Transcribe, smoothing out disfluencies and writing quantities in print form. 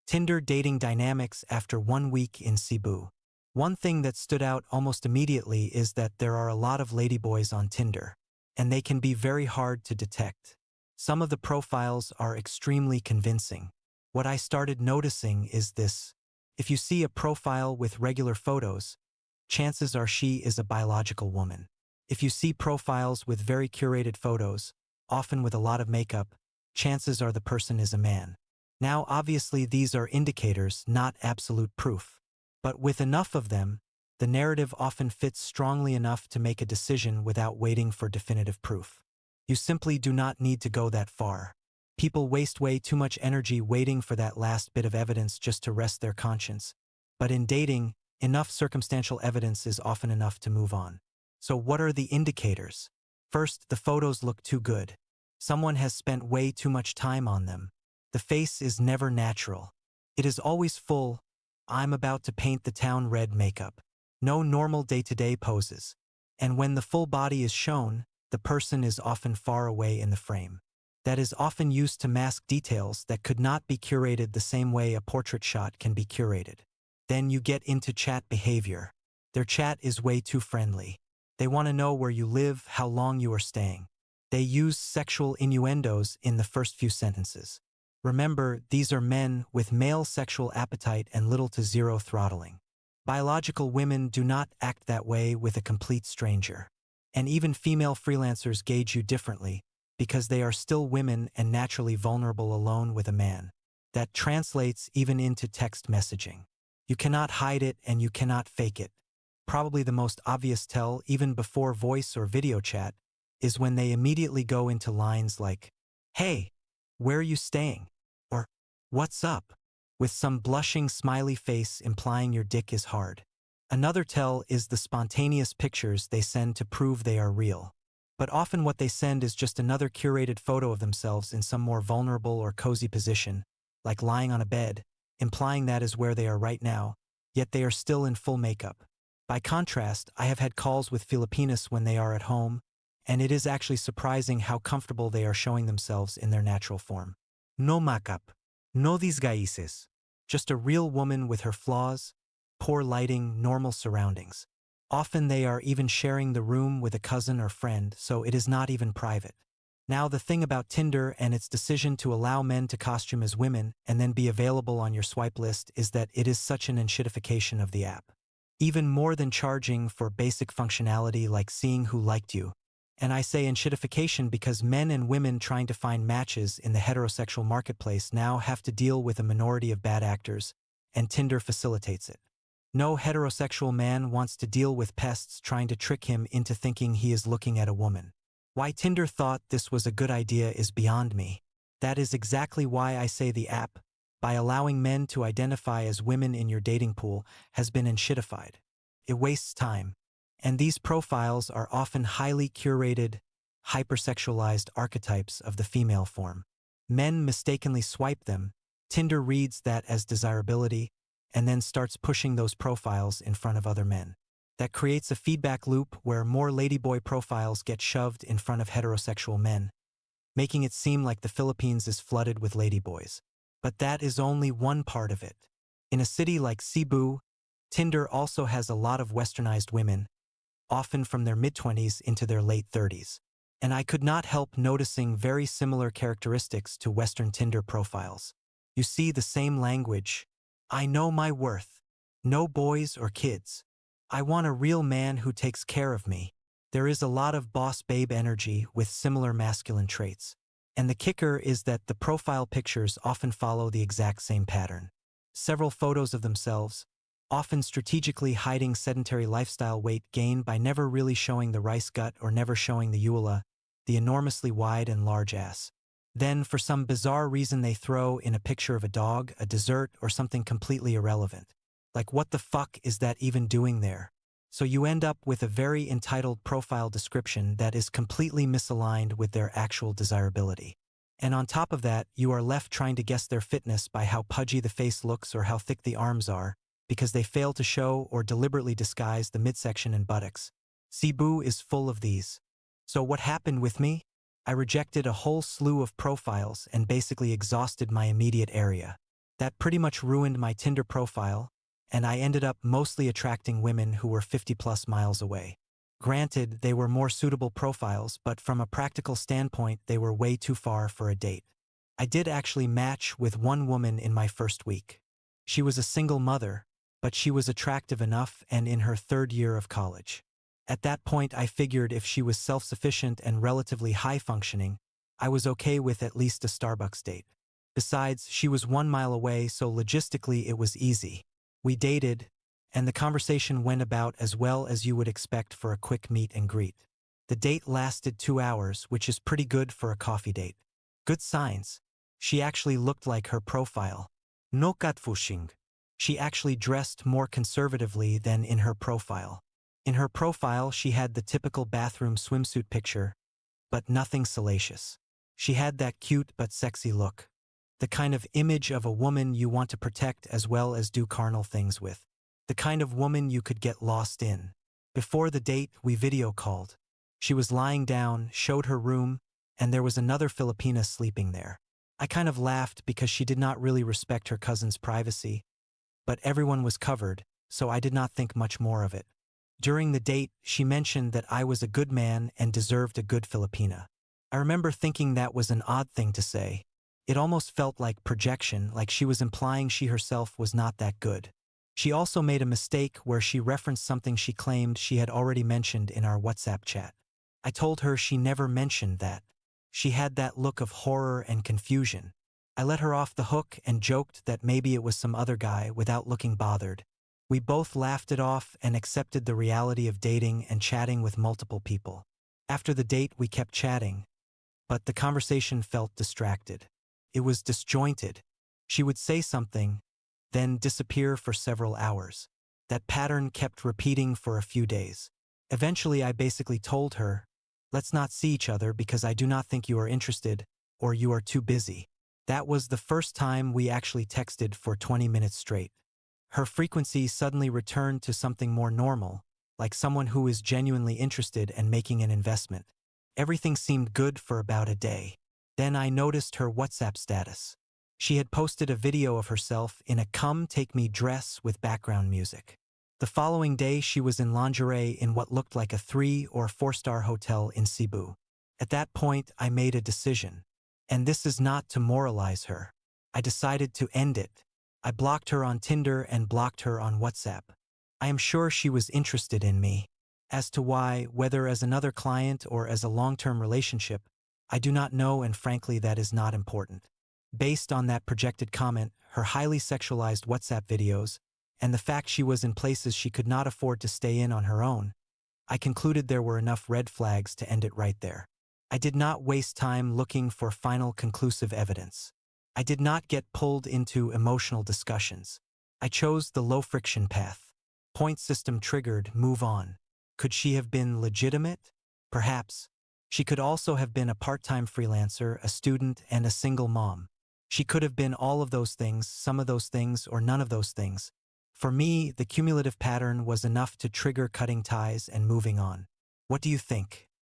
Tinder dating dynamics after 1 week in Cebu. One thing that stood out almost immediately is that there are a lot of ladyboys on Tinder, and they can be very hard to detect. Some of the profiles are extremely convincing. What I started noticing is this. If you see a profile with regular photos, chances are she is a biological woman. If you see profiles with very curated photos, often with a lot of makeup, chances are the person is a man. Now, obviously, these are indicators, not absolute proof. But with enough of them, the narrative often fits strongly enough to make a decision without waiting for definitive proof. You simply do not need to go that far. People waste way too much energy waiting for that last bit of evidence just to rest their conscience. But in dating, enough circumstantial evidence is often enough to move on. So what are the indicators? First, the photos look too good. Someone has spent way too much time on them. The face is never natural. It is always full, "I'm about to paint the town red" makeup. No normal day-to-day poses. And when the full body is shown, the person is often far away in the frame. That is often used to mask details that could not be curated the same way a portrait shot can be curated. Then you get into chat behavior. Their chat is way too friendly. They want to know where you live, how long you are staying. They use sexual innuendos in the first few sentences. Remember, these are men with male sexual appetite and little to zero throttling. Biological women do not act that way with a complete stranger. And even female freelancers gauge you differently, because they are still women and naturally vulnerable alone with a man. That translates even into text messaging. You cannot hide it and you cannot fake it. Probably the most obvious tell, even before voice or video chat, is when they immediately go into lines like, "Hey, where are you staying?" Or, "What's up?" with some blushing smiley face implying your dick is hard. Another tell is the spontaneous pictures they send to prove they are real. But often what they send is just another curated photo of themselves in some more vulnerable or cozy position, like lying on a bed, implying that is where they are right now, yet they are still in full makeup. By contrast, I have had calls with Filipinas when they are at home, and it is actually surprising how comfortable they are showing themselves in their natural form. No makeup, no disguises. Just a real woman with her flaws, poor lighting, normal surroundings. Often they are even sharing the room with a cousin or friend, so it is not even private. Now, the thing about Tinder and its decision to allow men to costume as women and then be available on your swipe list is that it is such an enshittification of the app. Even more than charging for basic functionality like seeing who liked you. And I say enshittification because men and women trying to find matches in the heterosexual marketplace now have to deal with a minority of bad actors, and Tinder facilitates it. No heterosexual man wants to deal with pests trying to trick him into thinking he is looking at a woman. Why Tinder thought this was a good idea is beyond me. That is exactly why I say the app, by allowing men to identify as women in your dating pool, has been enshittified. It wastes time. And these profiles are often highly curated, hypersexualized archetypes of the female form. Men mistakenly swipe them, Tinder reads that as desirability, and then starts pushing those profiles in front of other men. That creates a feedback loop where more ladyboy profiles get shoved in front of heterosexual men, making it seem like the Philippines is flooded with ladyboys. But that is only one part of it. In a city like Cebu, Tinder also has a lot of westernized women, often from their mid-20s into their late 30s. And I could not help noticing very similar characteristics to Western Tinder profiles. You see the same language. "I know my worth. No boys or kids. I want a real man who takes care of me." There is a lot of boss babe energy with similar masculine traits. And the kicker is that the profile pictures often follow the exact same pattern. Several photos of themselves, often strategically hiding sedentary lifestyle weight gain by never really showing the rice gut or never showing the eula, the enormously wide and large ass. Then, for some bizarre reason, they throw in a picture of a dog, a dessert, or something completely irrelevant. Like, what the fuck is that even doing there? So you end up with a very entitled profile description that is completely misaligned with their actual desirability. And on top of that, you are left trying to guess their fitness by how pudgy the face looks or how thick the arms are, because they fail to show or deliberately disguise the midsection and buttocks. Cebu is full of these. So what happened with me? I rejected a whole slew of profiles and basically exhausted my immediate area. That pretty much ruined my Tinder profile, and I ended up mostly attracting women who were 50+ miles away. Granted, they were more suitable profiles, but from a practical standpoint, they were way too far for a date. I did actually match with one woman in my first week. She was a single mother, but she was attractive enough and in her third year of college. At that point, I figured if she was self-sufficient and relatively high-functioning, I was okay with at least a Starbucks date. Besides, she was 1 mile away, so logistically it was easy. We dated, and the conversation went about as well as you would expect for a quick meet and greet. The date lasted 2 hours, which is pretty good for a coffee date. Good signs. She actually looked like her profile. No catfishing. She actually dressed more conservatively than in her profile. In her profile, she had the typical bathroom swimsuit picture, but nothing salacious. She had that cute but sexy look. The kind of image of a woman you want to protect as well as do carnal things with. The kind of woman you could get lost in. Before the date, we video called. She was lying down, showed her room, and there was another Filipina sleeping there. I kind of laughed because she did not really respect her cousin's privacy, but everyone was covered, so I did not think much more of it. During the date, she mentioned that I was a good man and deserved a good Filipina. I remember thinking that was an odd thing to say. It almost felt like projection, like she was implying she herself was not that good. She also made a mistake where she referenced something she claimed she had already mentioned in our WhatsApp chat. I told her she never mentioned that. She had that look of horror and confusion. I let her off the hook and joked that maybe it was some other guy without looking bothered. We both laughed it off and accepted the reality of dating and chatting with multiple people. After the date, we kept chatting, but the conversation felt distracted. It was disjointed. She would say something, then disappear for several hours. That pattern kept repeating for a few days. Eventually, I basically told her, "Let's not see each other because I do not think you are interested, or you are too busy." That was the first time we actually texted for 20 minutes straight. Her frequency suddenly returned to something more normal, like someone who is genuinely interested and making an investment. Everything seemed good for about a day. Then I noticed her WhatsApp status. She had posted a video of herself in a "Come Take Me" dress with background music. The following day, she was in lingerie in what looked like a 3- or 4-star hotel in Cebu. At that point, I made a decision. And this is not to moralize her. I decided to end it. I blocked her on Tinder and blocked her on WhatsApp. I am sure she was interested in me. As to why, whether as another client or as a long-term relationship, I do not know, and frankly that is not important. Based on that projected comment, her highly sexualized WhatsApp videos, and the fact she was in places she could not afford to stay in on her own, I concluded there were enough red flags to end it right there. I did not waste time looking for final conclusive evidence. I did not get pulled into emotional discussions. I chose the low-friction path. Point system triggered, move on. Could she have been legitimate? Perhaps. She could also have been a part-time freelancer, a student, and a single mom. She could have been all of those things, some of those things, or none of those things. For me, the cumulative pattern was enough to trigger cutting ties and moving on. What do you think?